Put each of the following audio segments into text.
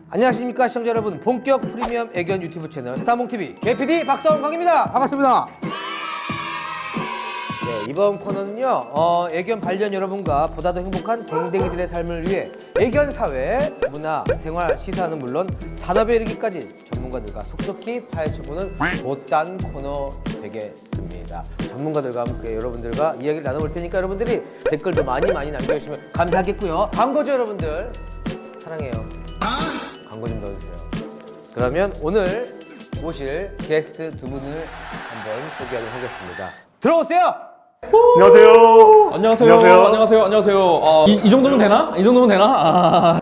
안녕하십니까 시청자 여러분. 본격 프리미엄 애견 유튜브 채널 스타몽TV JPD 박성광입니다. 반갑습니다. 네, 이번 코너는요 애견 반려견 여러분과 보다 더 행복한 댕댕이들의 삶을 위해 애견 사회, 문화, 생활, 시사는 물론 산업에 이르기까지 전문가들과 속속히 파헤쳐보는 못단 코너 되겠습니다. 전문가들과 함께 여러분들과 이야기를 나눠볼 테니까 여러분들이 댓글도 많이 남겨주시면 감사하겠고요. 광고주 여러분들 사랑해요. 광고 좀 넣어주세요. 그러면 오늘 모실 게스트 두 분을 한번 소개하도록 하겠습니다. 들어오세요. 안녕하세요. 안녕하세요. 이 정도면 되나? 이 정도면 되나?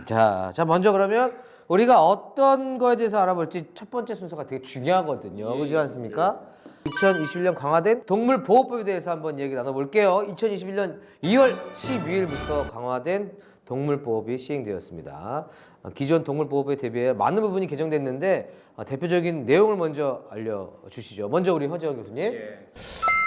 자, 먼저 그러면 우리가 어떤 거에 대해서 알아볼지 첫 번째 순서가 되게 중요하거든요. 그렇지 않습니까? 2021년 강화된 동물보호법에 대해서 한번 얘기 나눠볼게요. 2021년 2월 12일부터 강화된 동물보호법이 시행되었습니다. 기존 동물보호법에 대비해 많은 부분이 개정됐는데 대표적인 내용을 먼저 알려주시죠. 먼저 우리 허재원 교수님.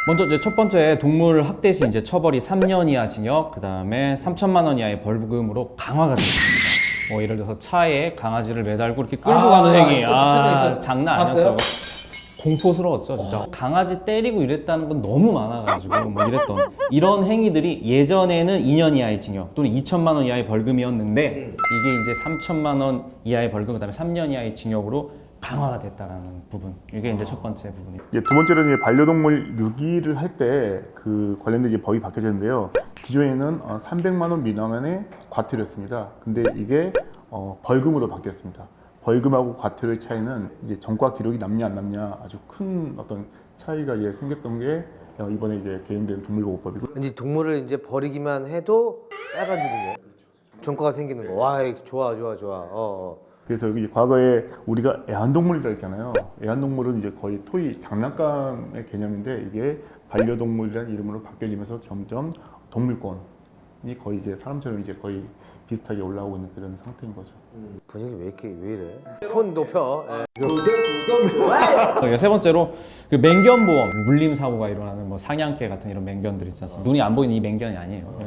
먼저 이제 첫 번째 동물 학대 시 이제 처벌이 3년 이하 징역, 그다음에 3천만 원 이하의 벌금으로 강화가 됐습니다. 뭐 예를 들어서 차에 강아지를 매달고 이렇게 끌고 가는 행위, 있었어. 장난 봤어요? 아니었죠. 공포스러웠죠, 진짜. 강아지 때리고 이랬다는 건 너무 많아가지고 뭐 이랬던 이런 행위들이 예전에는 2년 이하의 징역 또는 2천만 원 이하의 벌금이었는데 이게 이제 3천만 원 이하의 벌금, 그다음에 3년 이하의 징역으로 강화가 됐다라는 부분. 이게 이제 첫 번째 부분입니다. 두 번째로는 반려동물 유기를 할 때 그 관련된 이제 법이 바뀌어졌는데요. 기존에는 300만 원 미만의 과태료였습니다. 근데 이게 벌금으로 바뀌었습니다. 벌금하고 과태료의 차이는 이제 전과 기록이 남냐 안 남냐 아주 큰 어떤 차이가 생겼던 게 이번에 이제 개정된 동물보호법이고. 왠지 동물을 이제 버리기만 해도 빨간 줄이네. 전과가 생기는 거. 와, 좋아. 그래서 여기 과거에 우리가 애완동물이라 했잖아요. 애완동물은 이제 거의 토이 장난감의 개념인데 이게 반려동물이라는 이름으로 바뀌어지면서 점점 동물권이 거의 이제 사람처럼 이제 거의 비슷하게 올라오고 있는 그런 상태인 거죠. 분위기 왜 이래? 톤 높여. 구독 좋아요. 세 번째로 그 맹견보험, 물림 사고가 일어나는 뭐 상향개 같은 이런 맹견들 있지 않습니까? 눈이 안 보이는 이 맹견이 아니에요.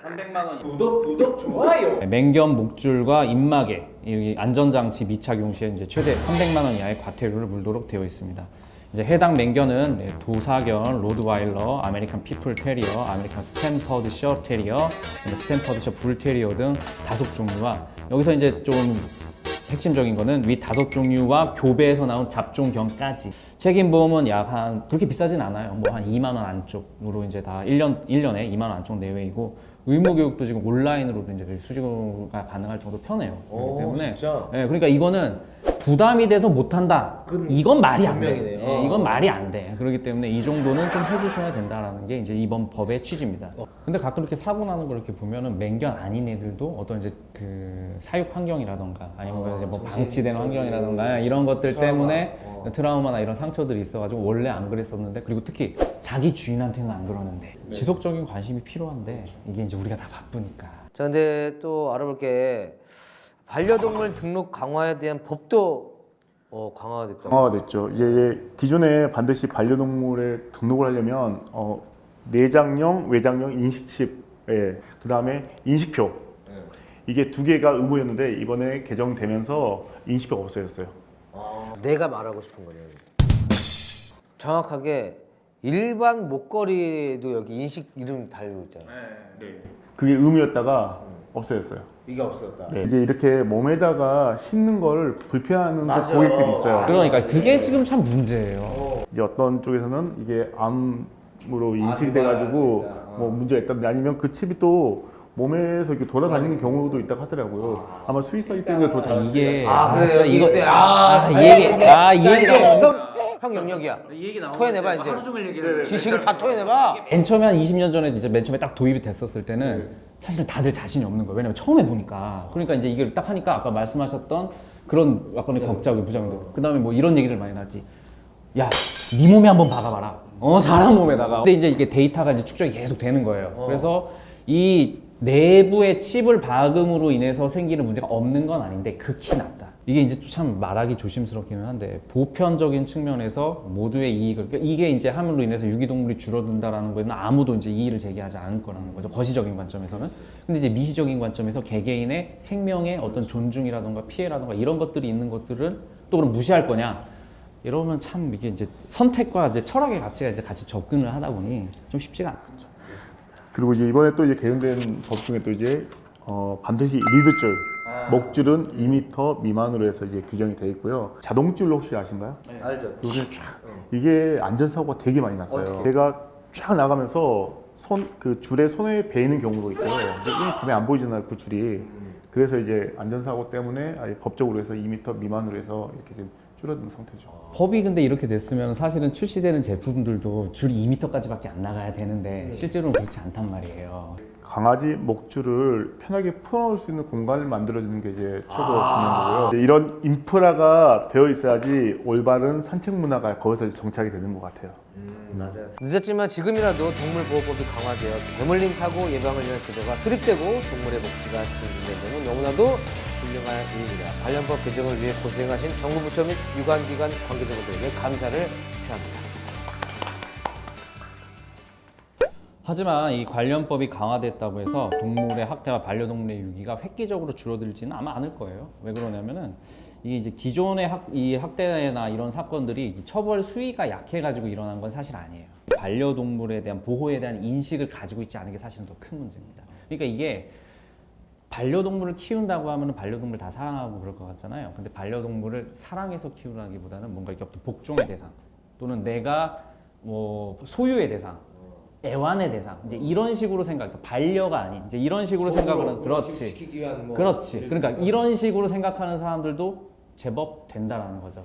300만 원 구독 좋아요. 맹견 목줄과 입마개, 이 안전장치 미착용 시에 이제 최대 300만 원 이하의 과태료를 물도록 되어 있습니다. 이제 해당 맹견은 도사견, 로드와일러, 아메리칸 피플 테리어, 아메리칸 스탠퍼드셔 테리어, 스탠퍼드셔 불 테리어 등 5종류와 여기서 이제 좀 핵심적인 거는 위 5종류와 교배에서 나온 잡종견까지. 책임보험은 약 한 그렇게 비싸진 않아요. 뭐 한 2만 원 안쪽으로 이제 다 1년에 2만 원 안쪽 내외이고 의무교육도 지금 온라인으로도 이제 수주가 가능할 정도 편해요. 그렇기 때문에 진짜? 네, 그러니까 이거는 부담이 돼서 못한다. 이건 말이 안 돼. 변명이네요. 이건 말이 안 돼. 그렇기 때문에 이 정도는 좀 해주셔야 된다라는 게 이제 이번 법의 취지입니다. 근데 가끔 이렇게 사고 나는 걸 이렇게 보면은 맹견 아닌 애들도 어떤 이제 그 사육 환경이라던가 아니면 이제 뭐 방치된 환경이라던가 이런 것들 때문에 트라우마나 이런 상처들이 있어가지고 원래 안 그랬었는데, 그리고 특히 자기 주인한테는 안 그러는데 지속적인 관심이 필요한데 이게 이제 우리가 다 바쁘니까. 자, 근데 또 알아볼 게 반려동물 등록 강화에 대한 법도 강화가 됐다고. 강화가 됐죠. 이제 기존에 반드시 반려동물에 등록을 하려면 내장령, 외장령, 인식칩, 그 다음에 인식표, 이게 2개가 의무였는데 이번에 개정되면서 인식표가 없어졌어요. 내가 말하고 싶은 거는 정확하게 일반 목걸이에도 여기 인식 이름 달리고 있잖아요. 그게 의무였다가 없어졌어요. 이게 없었다. 네. 이제 이렇게 몸에다가 심는 걸 불편해하는 맞아. 고객들이 있어요. 그러니까 그게 지금 참 문제예요. 이제 어떤 쪽에서는 이게 암으로 인식돼가지고 뭐 문제가 있다든지 아니면 그 칩이 또 몸에서 이렇게 돌아다니는 경우도 있다고 하더라고요. 아마 수의사기 때문에 더 잘. 이게 그래요. 이거 이때 이 얘기 형 영역이야. 이 얘기 나오면 토해내봐 이제. 지식을 다 토해내봐. 맨 처음에 한 20년 전에 이제 맨 처음에 딱 도입이 됐었을 때는 사실은 다들 자신이 없는 거예요. 왜냐면 처음 해보니까. 그러니까 이제 이걸 딱 하니까 아까 말씀하셨던 그런 약간의 걱정이 부작용들. 그다음에 뭐 이런 얘기를 많이 나지. 야, 네 몸에 한번 박아봐라. 사람 몸에다가. 근데 이제 이게 데이터가 이제 축적이 계속 되는 거예요. 그래서 이 내부의 칩을 박음으로 인해서 생기는 문제가 없는 건 아닌데 극히 낮다. 이게 이제 참 말하기 조심스럽기는 한데 보편적인 측면에서 모두의 이익을 그러니까 이게 이제 함으로 인해서 유기동물이 줄어든다라는 거에는 아무도 이제 이의를 제기하지 않을 거라는 거죠. 거시적인 관점에서는. 근데 이제 미시적인 관점에서 개개인의 생명의 어떤 존중이라던가 피해라던가 이런 것들이 있는 것들은 또 그럼 무시할 거냐? 이러면 참 이게 이제 선택과 이제 철학의 가치가 이제 같이 접근을 하다 보니 좀 쉽지가 않습니다. 그리고 이제 이번에 또 이제 개정된 법 중에 또 이제 반드시 리드줄, 목줄은 2m 미만으로 해서 이제 규정이 되어 있고요. 자동줄로 혹시 아신가요? 알죠. 요새 쫙 이게 안전사고가 되게 많이 났어요. 어떻게? 제가 쫙 나가면서 그 줄에 손에 베이는 경우도 있어요. 근데 이게 보면 안 보이잖아요, 그 줄이. 그래서 이제 안전사고 때문에 아예 법적으로 해서 2m 미만으로 해서 이렇게 좀 줄어든 상태죠. 법이 근데 이렇게 됐으면 사실은 출시되는 제품들도 줄이 2m까지밖에 안 나가야 되는데 실제로는 그렇지 않단 말이에요. 강아지 목줄을 편하게 풀어놓을 수 있는 공간을 만들어주는 게 이제 최고 중요한 거고요. 이런 인프라가 되어 있어야지 올바른 산책 문화가 거기서 정착이 되는 것 같아요. 맞아요. 늦었지만 지금이라도 동물보호법이 강화되어 개물림 사고 예방을 위한 제도가 수립되고 동물의 복지가 증진되는 점은 너무나도 훌륭한 일입니다. 관련법 개정을 위해 고생하신 정부 부처 및 유관기관 관계자분들에게 감사를 표합니다. 하지만 이 관련법이 강화됐다고 해서 동물의 학대와 반려동물의 유기가 획기적으로 줄어들지는 아마 않을 거예요. 왜 그러냐면은 이게 이제 기존의 이 학대나 이런 사건들이 처벌 수위가 약해가지고 일어난 건 사실 아니에요. 반려동물에 대한 보호에 대한 인식을 가지고 있지 않은 게 사실은 더 큰 문제입니다. 그러니까 이게 반려동물을 키운다고 하면 반려동물 다 사랑하고 그럴 것 같잖아요. 근데 반려동물을 사랑해서 키우라기보다는 뭔가 이렇게 어떤 복종의 대상 또는 내가 뭐 소유의 대상 애완의 대상 이제 이런 식으로 생각, 반려가 아닌 이제 이런 식으로 생각을 하는 그렇지, 그렇지. 그러니까 이런 식으로 생각하는 사람들도 제법 된다라는 거죠.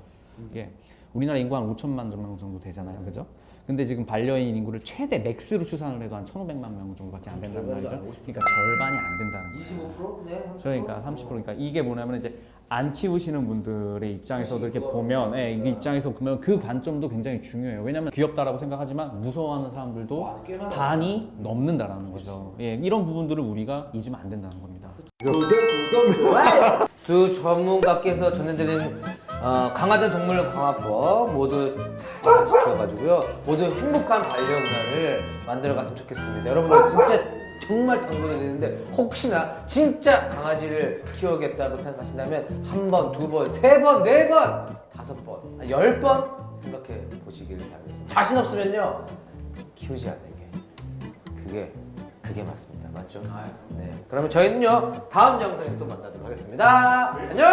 이게 우리나라 인구 한 5천만 명 정도 되잖아요, 그죠? 근데 지금 반려인 인구를 최대 맥스로 추산을 해도 한 1,500만 명 정도밖에 안 된단 말이죠. 그러니까 절반이 안 된다는 거예요. 25%? 네, 30%? 그러니까 30%. 그러니까 이게 뭐냐면 이제 안 키우시는 분들의 입장에서도 이렇게 보면, 예, 이 입장에서 보면 그 관점도 굉장히 중요해요. 왜냐하면 귀엽다라고 생각하지만 무서워하는 사람들도 반이 넘는다라는 거죠. 예, 이런 부분들을 우리가 잊으면 안 된다는 겁니다. 구독, 좋아요! 두 전문가께서 전해드린 강화된 동물 강화법 모두 잘 지켜가지고요. 모두 행복한 반려문화를 만들어갔으면 좋겠습니다. 여러분들 진짜 정말 당부해 드리는데 혹시나 진짜 강아지를 키우겠다고 생각하신다면 한 번, 두 번, 세 번, 네 번, 다섯 번, 10번 생각해 보시기를 바라겠습니다. 자신 없으면요 키우지 않는 게 그게 맞습니다. 맞죠? 네. 그러면 저희는요 다음 영상에서 또 만나도록 하겠습니다. 안녕.